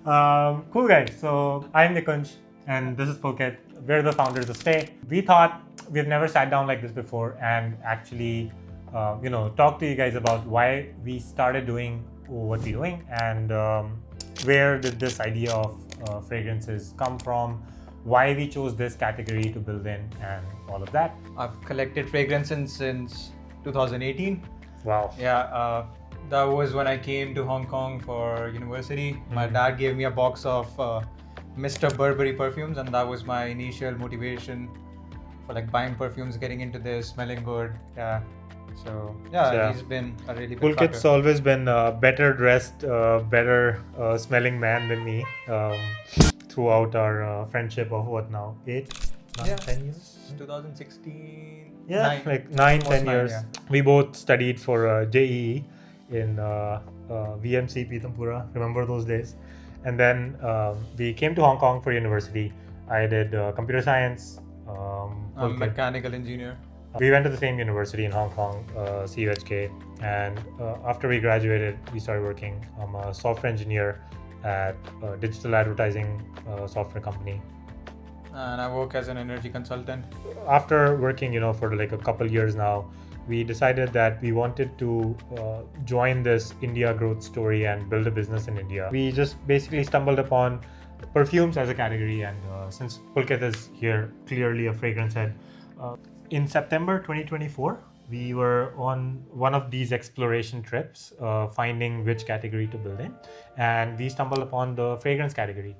Cool guys. So I'm Nikunj and this is Pulkit. We're the founders of Stay. We thought we've never sat down like this before and actually, talk to you guys about why we started doing what we're doing and where did this idea of fragrances come from, why we chose this category to build in, and all of that. I've collected fragrances since 2018. Wow. Yeah, that was when I came to Hong Kong for university. My dad gave me a box of Mr. Burberry perfumes, and that was my initial motivation for like buying perfumes, getting into this, smelling good. Yeah. So he's been a really big Pulkit's factor. always been a better dressed, better smelling man than me throughout our friendship of what now? 10 years? 2016. Yeah, nine. like 9, Almost 10 nine, years. yeah. We both studied for JEE in VMC Pitampura. Remember those days? And then we came to Hong Kong for university. I did computer science. I'm a Pulkit. mechanical engineer. We went to the same university in Hong Kong, CUHK, and after we graduated, we started working. I'm a software engineer at a digital advertising software company. And I work as an energy consultant. After working, for like a couple years now, we decided that we wanted to join this India growth story and build a business in India. We just basically stumbled upon perfumes as a category, and since Pulkit is here, clearly a fragrance head. In September 2024, we were on one of these exploration trips, finding which category to build in, and we stumbled upon the fragrance category,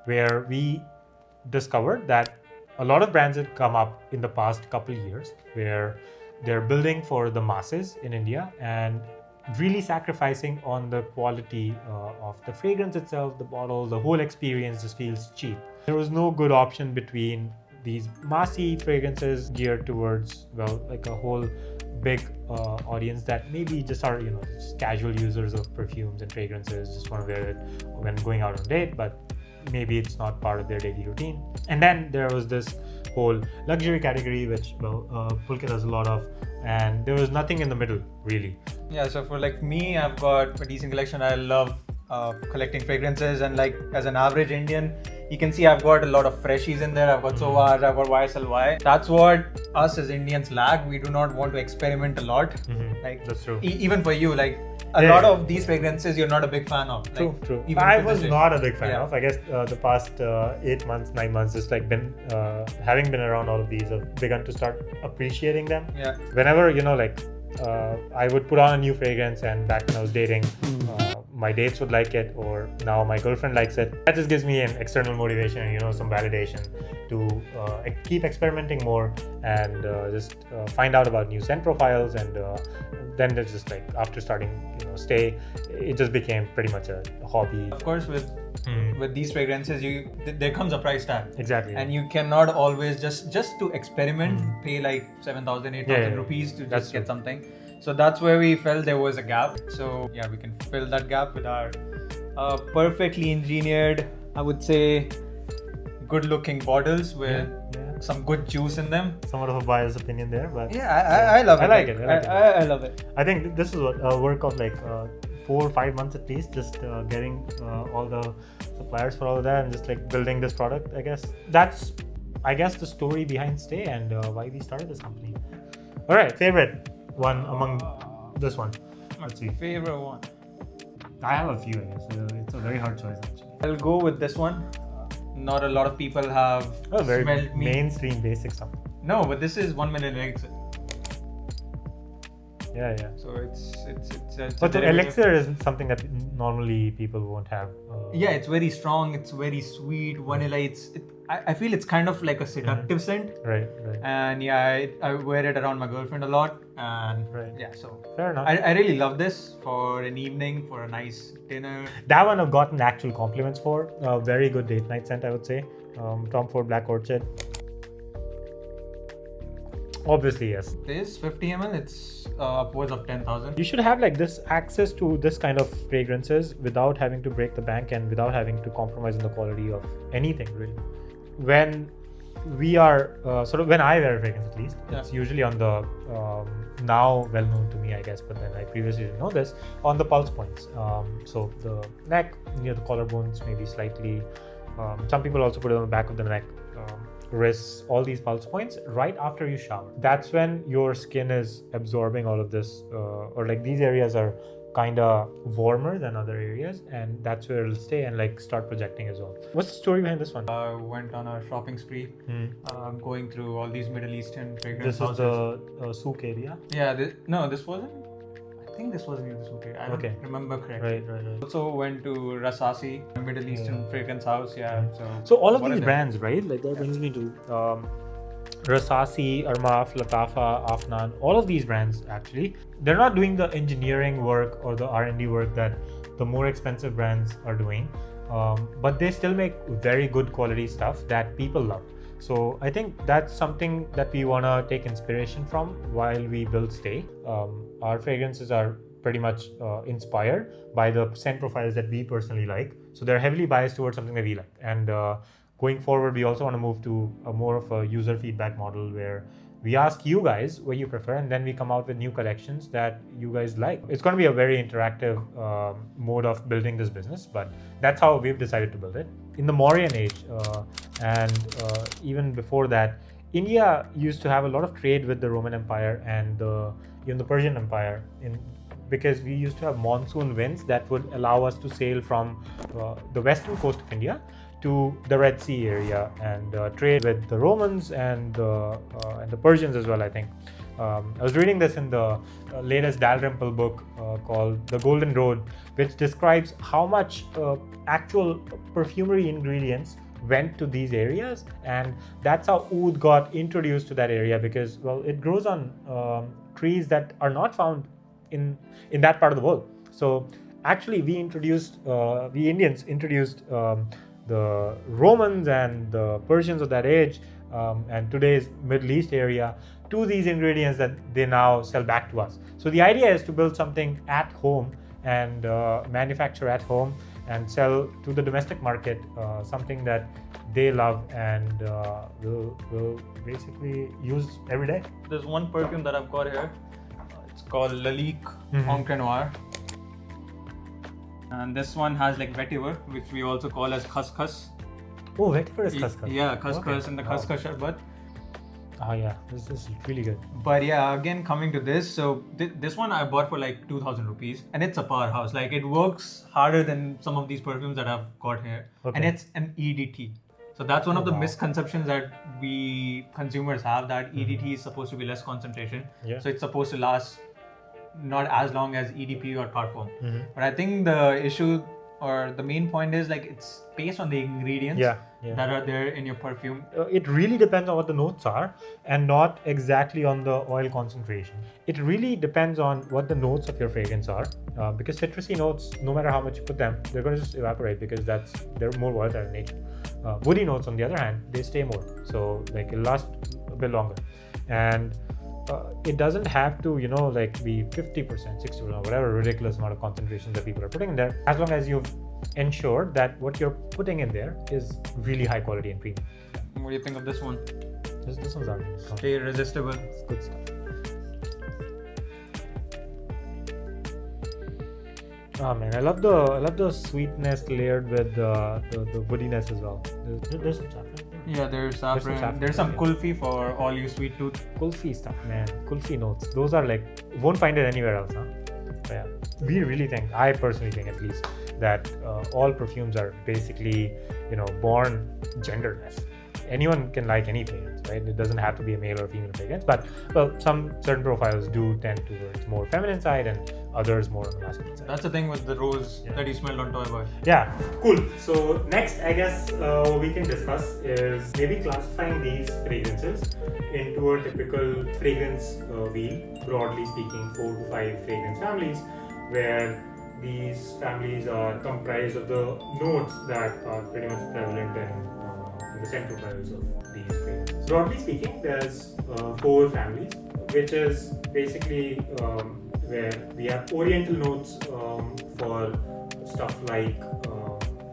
where we discovered that a lot of brands had come up in the past couple years where they're building for the masses in India and really sacrificing on the quality of the fragrance itself, the bottle, the whole experience just feels cheap. There was no good option between these massy fragrances geared towards, like a whole big audience that maybe just are, just casual users of perfumes and fragrances, just want to wear it when going out on a date, but maybe it's not part of their daily routine. And then there was this whole luxury category, which Pulkit has a lot of, and there was nothing in the middle really. Yeah, so for like me, I've got a decent collection. I love collecting fragrances, and like as an average Indian, you can see I've got a lot of freshies in there. I've got Sauvage, I've got YSLY. That's what us as Indians lack. We do not want to experiment a lot. Like That's true. Even for you, like a lot of these fragrances you're not a big fan of. True, Like, true. even I to was this day. not a big fan Yeah. of. I guess the past 8 months, 9 months, just like been having been around all of these, I've begun to start appreciating them. Yeah. Whenever I would put on a new fragrance, and back when I was dating, my dates would like it, or now my girlfriend likes it. That just gives me an external motivation and some validation to keep experimenting more and just find out about new scent profiles. And then there's just like after starting Stay, it just became pretty much a hobby. Of course, with these fragrances, there comes a price tag. Exactly. And you cannot always just to experiment pay like 7,000, 8,000 Yeah. rupees to That's just get true. something. So that's where we felt there was a gap. So yeah, we can fill that gap with our perfectly engineered, I would say, good looking bottles with Yeah. some good juice in them. Somewhat of a biased opinion there, but Yeah, I love it. I like it. I like it. I love it. I think this is what a work of like 4 or 5 months at least, just getting all the suppliers for all of that and just like building this product. I guess that's the story behind Stay and why we started this company. All right, favorite one among this one. Let's see. Favorite one. I have a few. I guess it's a very hard choice actually. I'll go with this one. Not a lot of people have Very smelled me. mainstream, basic stuff. No, but this is 1 million eggs. Yeah. So it's But the derivative. elixir is something that normally people won't have. Yeah, it's very strong. It's very sweet, vanilla. I feel it's kind of like a seductive scent. Right. And yeah, I wear it around my girlfriend a lot. And Right. yeah, so Fair enough. I really love this for an evening, for a nice dinner. That one I've gotten actual compliments for. Very good date night scent, I would say. Tom Ford Black Orchid. Obviously, yes. This 50 ml, it's upwards of 10,000. You should have like this access to this kind of fragrances without having to break the bank and without having to compromise on the quality of anything really. When we are sort of, when I wear a fragrance at least, Yeah. it's usually on the now well known to me, I guess, but then I previously didn't know this, on the pulse points. So the neck, near the collarbones, maybe slightly. Some people also put it on the back of the neck, wrists, all these pulse points right after you shower. That's when your skin is absorbing all of this, or like these areas are kind of warmer than other areas, and that's where it'll stay and like start projecting as well. What's the story behind this one? I went on a shopping spree, going through all these Middle Eastern fragrance This is houses. the souk area. Yeah, this wasn't. I think this was near the souk. I don't remember correctly. Right. Also went to Rasasi, a Middle Eastern fragrance house. Yeah. So all of what these are they? brands, right? Like that brings me to Rasasi, Armaf, Latafa, Afnan. All of these brands actually, they're not doing the engineering work or the R&D work that the more expensive brands are doing, but they still make very good quality stuff that people love. So I think that's something that we want to take inspiration from while we build Stay. Our fragrances are pretty much inspired by the scent profiles that we personally like. So they're heavily biased towards something that we like. And going forward, we also want to move to a more of a user feedback model where we ask you guys what you prefer, and then we come out with new collections that you guys like. It's going to be a very interactive mode of building this business, but that's how we've decided to build it. In the Mauryan age, and even before that, India used to have a lot of trade with the Roman Empire and even the Persian Empire, because we used to have monsoon winds that would allow us to sail from the western coast of India to the Red Sea area and trade with the Romans and the Persians as well, I think. I was reading this in the latest Dalrymple book called The Golden Road, which describes how much actual perfumery ingredients went to these areas, and that's how oud got introduced to that area, because, well, it grows on trees that are not found in that part of the world. So actually we Indians introduced the Romans and the Persians of that age, and today's Middle East area, to these ingredients that they now sell back to us. So the idea is to build something at home and manufacture at home and sell to the domestic market, something that they love and will basically use every day. There's one perfume that I've got here. It's called Lalique Encre Noir. And this one has like vetiver, which we also call as khaskhas. Oh, vetiver is khaskhas. Yeah, khaskhas and the khaskhas sharbat. Oh yeah, this is really good. But yeah, again coming to this, so this one I bought for like 2,000 rupees, and it's a powerhouse. Like it works harder than some of these perfumes that I've got here, and it's an EDT. So that's one of the misconceptions that we consumers have, that EDT is supposed to be less concentration. Yeah. So it's supposed to last not as long as EDP or Parfum. But I think the issue or the main point is like it's based on the ingredients that are there in your perfume. It really depends on what the notes are and not exactly on the oil concentration. It really depends on what the notes of your fragrance are, because citrusy notes, no matter how much you put them, they're going to just evaporate because they're more volatile in nature. Woody notes, on the other hand, they stay more, so like it'll last a bit longer. And it doesn't have to, like be 50%, 60%, whatever ridiculous amount of concentration that people are putting in there, as long as you've ensured that what you're putting in there is really high quality and premium. What do you think of this one? This one's alright. Stay irresistible. It's good stuff. Oh man, I love the sweetness layered with the woodiness as well. There's some saffron. Yeah, there's saffron. There's some kulfi for all you sweet tooth. Kulfi stuff, man. Kulfi notes. Those are like, won't find it anywhere else, huh? But yeah, we really think, I personally think at least, that all perfumes are basically, born genderless. Anyone can like any fragrance, right? It doesn't have to be a male or female fragrance, but some certain profiles do tend towards more feminine side and others more on the masculine side. That's the thing with the rose that you smelled on Toy Boy. Yeah, cool. So next, I guess what we can discuss is maybe classifying these fragrances into a typical fragrance wheel, broadly speaking, 4 to 5 fragrance families, where these families are comprised of the notes that are pretty much prevalent in the scent profiles of these fragrances. Broadly speaking, there's 4 families, which is basically where we have oriental notes for stuff like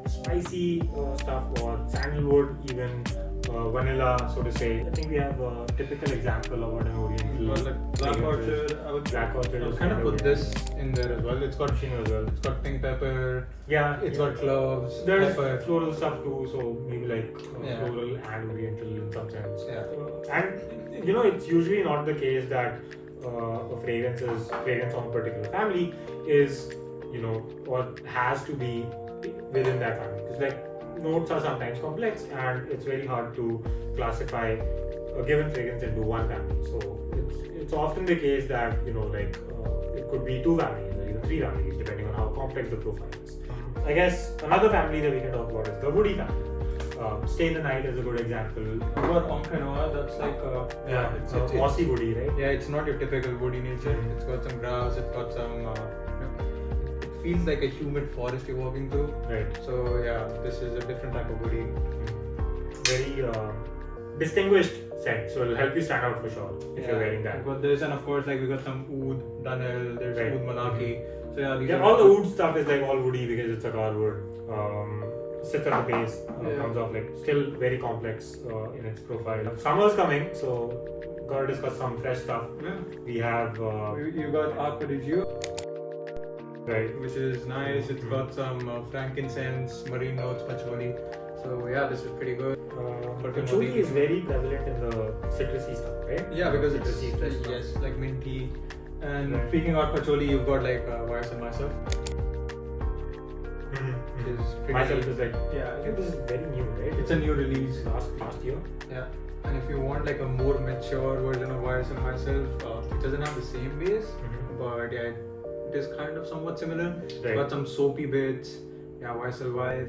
spicy stuff, or sandalwood, even vanilla, so to say. I think we have a typical example of what an Oriental. Well, like Black Orchid, Black Orchid. I would is kind of put Oriental. this in there as well. It's got Machine as well. It's got pink pepper. Yeah, It's got cloves. There's pepper. floral stuff too, so maybe like Yeah. floral and Oriental in some sense. Yeah. And it's usually not the case that a fragrance on a particular family is, or has to be within that family. Because like notes are sometimes complex and it's very hard to classify a given fragrance into one family. So it's often the case that it could be two families or even three families depending on how complex the profile is. I guess another family that we can talk about is the woody family. Stay the Night is a good example. You got Onkanoa, that's like it's mossy woody, right? Yeah, it's not your typical woody nature. Mhm. It's got some grass. It's got some. It feels like a humid forest you're walking through. Right. So yeah, this is a different type of woody. Very distinguished scent, so it'll help you stand out for sure if you're wearing that. But there's and of course like we got some oud, Dunhill, there's Right. oud Malaki. So yeah, these Yeah, are all the wood stuff is like all woody because it's a hardwood. Sits at the base, comes off like still very complex in its profile. Summer's coming, so gotta discuss some fresh stuff. Yeah. We have You got Aqua di Gio, right. which is nice. It's got some frankincense, marine notes, patchouli. So yeah, this is pretty good. Patchouli is very prevalent in the citrusy stuff, right? Yeah, because it's citrusy fresh stuff. yes, like minty. And Right. speaking of patchouli, you've got like Wires and Myself, which is pretty. Myself is like, Yeah, I think this is very new, right? it's a new release. last year. Yeah, and if you want like a more mature version of Wires and Myself, it doesn't have the same base, but yeah, it is kind of somewhat similar. It's Right. got some soapy bits. Yeah, YSLY.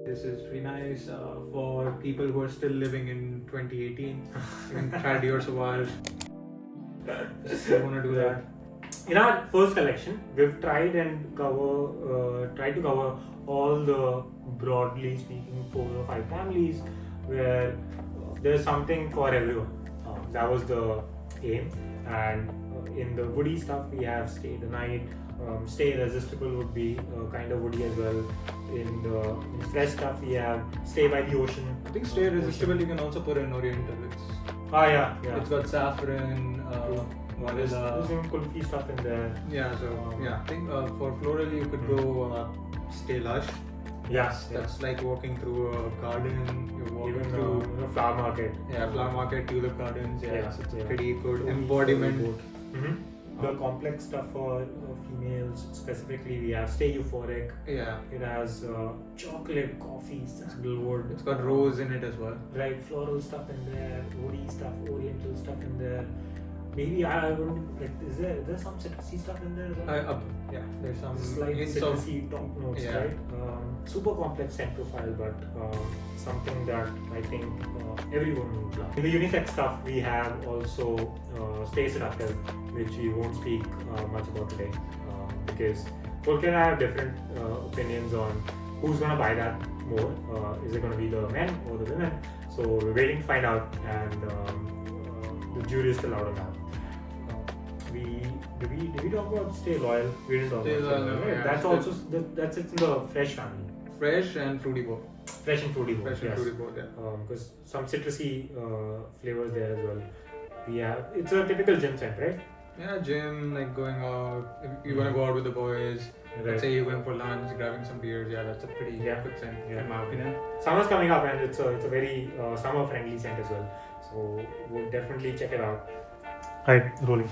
This is pretty nice for people who are still living in 2018. You can try it yours a while. If you want to do that. In our first collection, we've tried to cover all the, broadly speaking, 4 or 5 families where there's something for everyone. That was the aim. And in the woody stuff, we have Stay the Night. Stay Irresistible would be kind of woody as well. In the fresh stuff, we have Stay by the Ocean. I think Stay Irresistible you can also put in Oriental. Yeah. It's got saffron, There's vanilla. some kulfi stuff in there. Yeah, so yeah, I think for floral you could go Stay Lush. That's like walking through a garden. You're walking Even through flower market. flower market, tulip gardens. Yeah, So it's a yeah. pretty good embodiment. The complex stuff for females specifically, we have Stay Euphoric. Yeah, It has chocolate, coffee, sandalwood. it's got rose in it as well. Right, floral stuff in there, woody stuff, oriental stuff in there. Maybe I wouldn't like. Is there some citrusy stuff in there as well? There's some Slight hints of citrusy top notes, Yeah. right? Super complex scent profile, but something that I think everyone would love. In the unisex stuff, we have also Stay Seductive, which we won't speak much about today because Pulkit and I have different opinions on who's going to buy that more. Is it going to be the men or the women? So we're waiting to find out, and the jury is still out on that. Did we talk about Stay Loyal? We didn't talk Stay about Loyal, right? yeah. That's also that's in the fresh family. fresh and fruity both. Fresh and fruity both. Fresh and Yes. fruity both, yeah. Because some citrusy flavors there as well. We have it's a typical gym scent, right? Yeah, gym, like going out. If you want to go out with the boys, let's say you're going for lunch, grabbing some beers. Yeah, that's a pretty good scent in my opinion. Summer's coming up, and it's a very summer friendly scent as well. So we'll definitely check it out. Right, rolling.